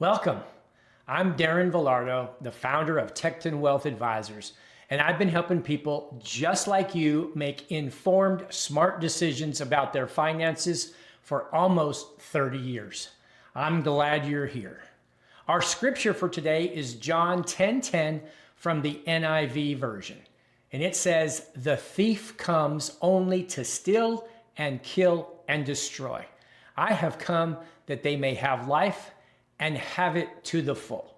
Welcome. I'm Darren Vilardo, the founder of Tekton Wealth Advisors, and I've been helping people just like you make informed, smart decisions about their finances for almost 30 years. I'm glad you're here. Our scripture for today is John 10:10 from the NIV version, and it says, "The thief comes only to steal and kill and destroy. I have come that they may have life and have it to the full."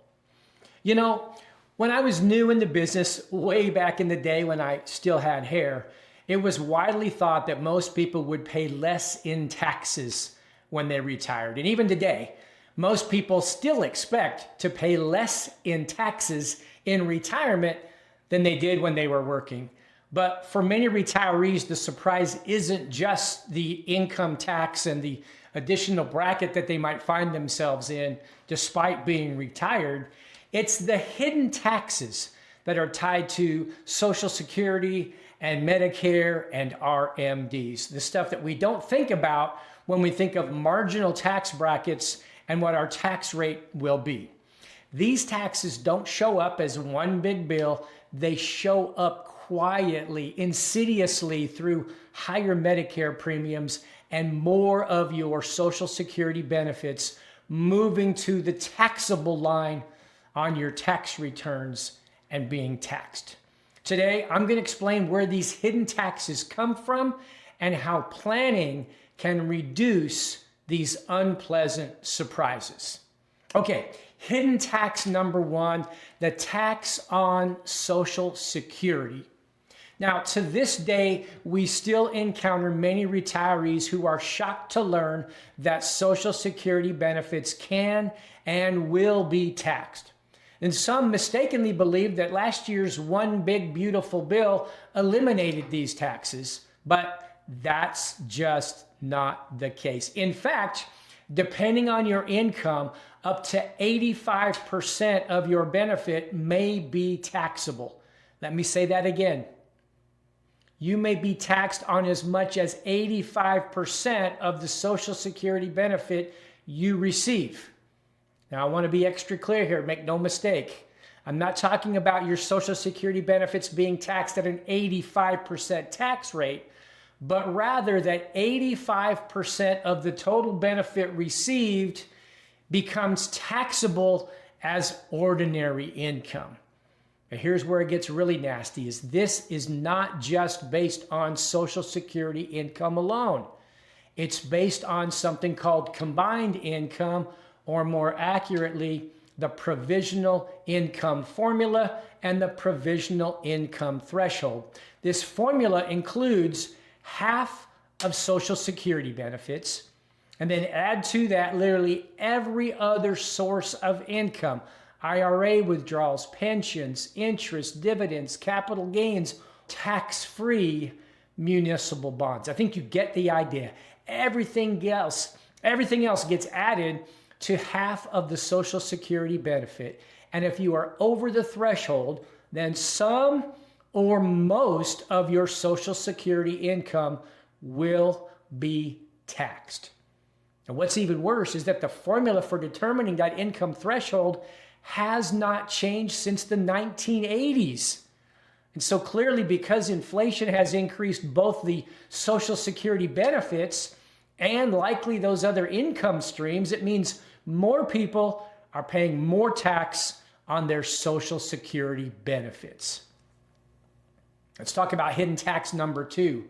You know, when I was new in the business way back in the day when I still had hair, it was widely thought that most people would pay less in taxes when they retired. And even today, most people still expect to pay less in taxes in retirement than they did when they were working. But for many retirees, the surprise isn't just the income tax and the additional bracket that they might find themselves in despite being retired. It's the hidden taxes that are tied to Social Security and Medicare and RMDs, the stuff that we don't think about when we think of marginal tax brackets and what our tax rate will be. These taxes don't show up as one big bill. They show up quietly, insidiously through higher Medicare premiums and more of your Social Security benefits moving to the taxable line on your tax returns and being taxed. Today, I'm going to explain where these hidden taxes come from and how planning can reduce these unpleasant surprises. Okay, hidden tax number one, the tax on Social Security. Now, to this day, we still encounter many retirees who are shocked to learn that Social Security benefits can and will be taxed. And some mistakenly believe that last year's one big beautiful bill eliminated these taxes, but that's just not the case. In fact, depending on your income, up to 85% of your benefit may be taxable. Let me say that again. You may be taxed on as much as 85% of the Social Security benefit you receive. Now, I want to be extra clear here, make no mistake. I'm not talking about your Social Security benefits being taxed at an 85% tax rate, but rather that 85% of the total benefit received becomes taxable as ordinary income. Now, here's where it gets really nasty, is this is not just based on Social Security income alone. It's based on something called combined income, or more accurately, the provisional income formula and the provisional income threshold. This formula includes half of Social Security benefits, and then add to that literally every other source of income: IRA withdrawals, pensions, interest, dividends, capital gains, tax-free municipal bonds. I think you get the idea. Everything else gets added to half of the Social Security benefit. And if you are over the threshold, then some or most of your Social Security income will be taxed. And what's even worse is that the formula for determining that income threshold has not changed since the 1980s. And so clearly, because inflation has increased both the Social Security benefits and likely those other income streams, it means more people are paying more tax on their Social Security benefits. Let's talk about hidden tax number two,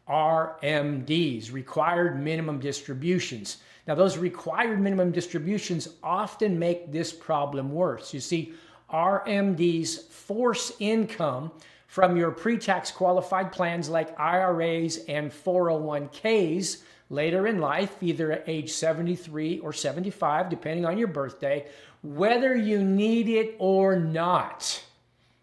RMDs, required minimum distributions. Now, those required minimum distributions often make this problem worse. You see, RMDs force income from your pre-tax qualified plans like IRAs and 401ks later in life, either at age 73 or 75, depending on your birthday, whether you need it or not.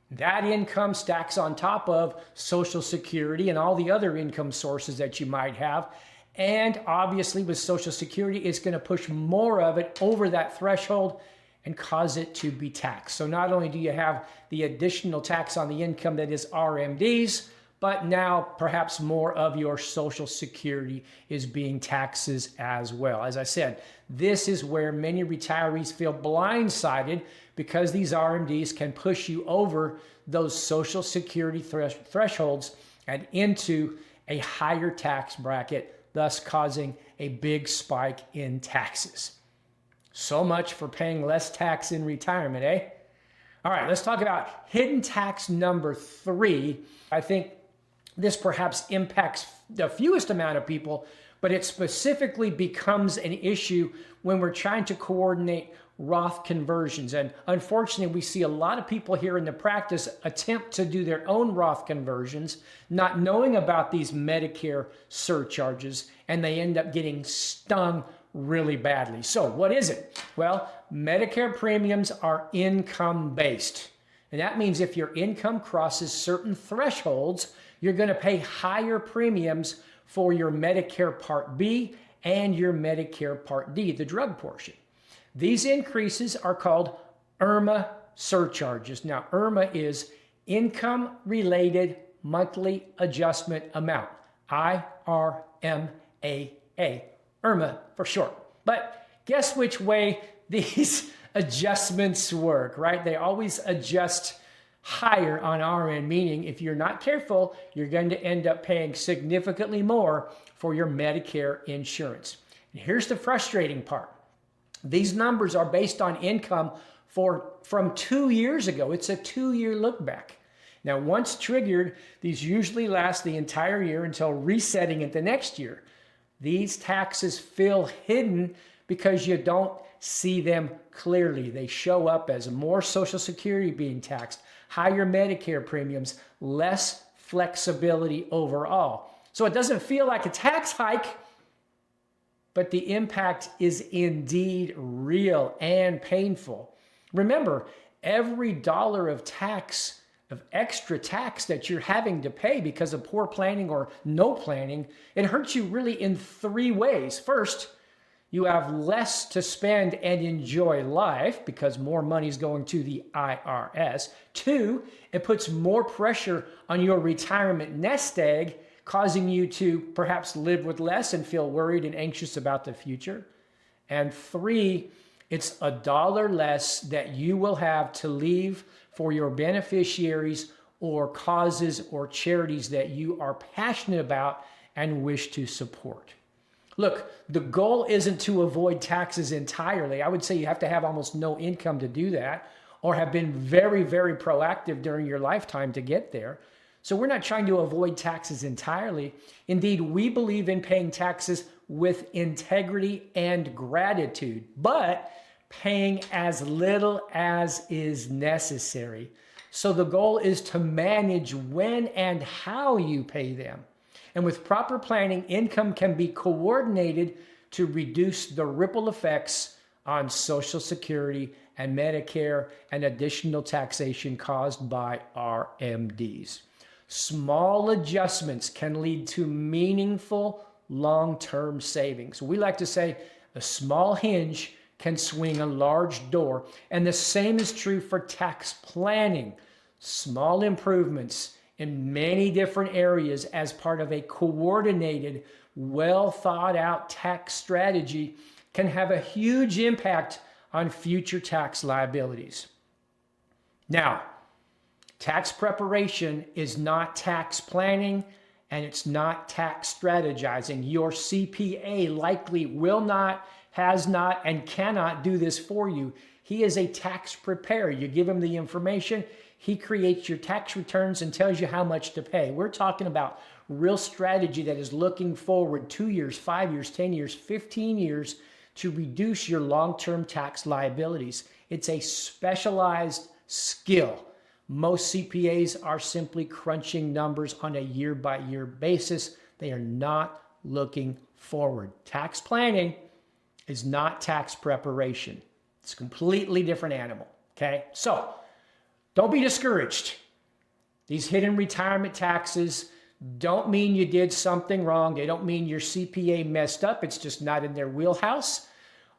That income stacks on top of Social Security and all the other income sources that you might have. And obviously with Social Security, it's going to push more of it over that threshold and cause it to be taxed. So not only do you have the additional tax on the income that is RMDs, but now perhaps more of your Social Security is being taxed as well. As I said, this is where many retirees feel blindsided because these RMDs can push you over those Social Security thresholds and into a higher tax bracket, thus causing a big spike in taxes. So much for paying less tax in retirement, eh? All right, let's talk about hidden tax number 3. I think this perhaps impacts the fewest amount of people, but it specifically becomes an issue when we're trying to coordinate Roth conversions. And unfortunately, we see a lot of people here in the practice attempt to do their own Roth conversions, not knowing about these Medicare surcharges, and they end up getting stung really badly. So what is it? Well, Medicare premiums are income-based. And that means if your income crosses certain thresholds, you're going to pay higher premiums for your Medicare Part B and your Medicare Part D, the drug portion. These increases are called IRMAA surcharges. Now, IRMAA is Income-Related Monthly Adjustment Amount, IRMAA, IRMAA for short. But guess which way these adjustments work, right? They always adjust higher on our end, meaning if you're not careful, you're going to end up paying significantly more for your Medicare insurance. And here's the frustrating part. These numbers are based on income from 2 years ago. It's a 2-year look back. Now, once triggered, these usually last the entire year until resetting it the next year. These taxes feel hidden because you don't see them clearly. They show up as more Social Security being taxed, higher Medicare premiums, less flexibility overall. So it doesn't feel like a tax hike, but the impact is indeed real and painful. Remember, every dollar of tax, of extra tax that you're having to pay because of poor planning or no planning, it hurts you really in 3 ways. First, you have less to spend and enjoy life because more money is going to the IRS. 2, it puts more pressure on your retirement nest egg, causing you to perhaps live with less and feel worried and anxious about the future. And 3, it's $1 less that you will have to leave for your beneficiaries or causes or charities that you are passionate about and wish to support. Look, the goal isn't to avoid taxes entirely. I would say you have to have almost no income to do that, or have been very, very proactive during your lifetime to get there. So we're not trying to avoid taxes entirely. Indeed, we believe in paying taxes with integrity and gratitude, but paying as little as is necessary. So the goal is to manage when and how you pay them. And with proper planning, income can be coordinated to reduce the ripple effects on Social Security and Medicare and additional taxation caused by RMDs. Small adjustments can lead to meaningful long-term savings. We like to say a small hinge can swing a large door, and the same is true for tax planning. Small improvements in many different areas as part of a coordinated, well thought out tax strategy can have a huge impact on future tax liabilities. Now, tax preparation is not tax planning, and it's not tax strategizing. Your CPA likely will not, has not, and cannot do this for you. He is a tax preparer. You give him the information, he creates your tax returns and tells you how much to pay. We're talking about real strategy that is looking forward 2 years, 5 years, 10 years, 15 years to reduce your long-term tax liabilities. It's a specialized skill. Most CPAs are simply crunching numbers on a year-by-year basis. They are not looking forward. Tax planning is not tax preparation. It's a completely different animal, okay? So, don't be discouraged. These hidden retirement taxes don't mean you did something wrong. They don't mean your CPA messed up. It's just not in their wheelhouse.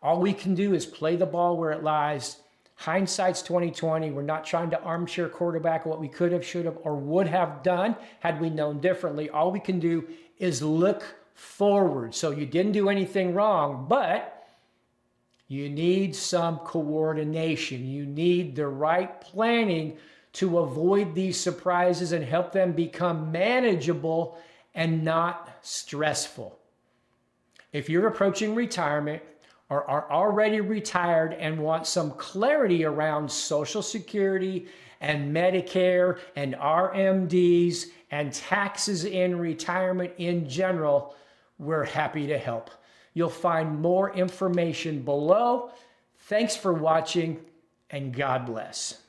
All we can do is play the ball where it lies, Hindsight's 2020. We're not trying to armchair quarterback what we could have, should have, or would have done had we known differently. All we can do is look forward. So you didn't do anything wrong, but you need some coordination. You need the right planning to avoid these surprises and help them become manageable and not stressful. If you're approaching retirement or are already retired and want some clarity around Social Security and Medicare and RMDs and taxes in retirement in general, we're happy to help. You'll find more information below. Thanks for watching, and God bless.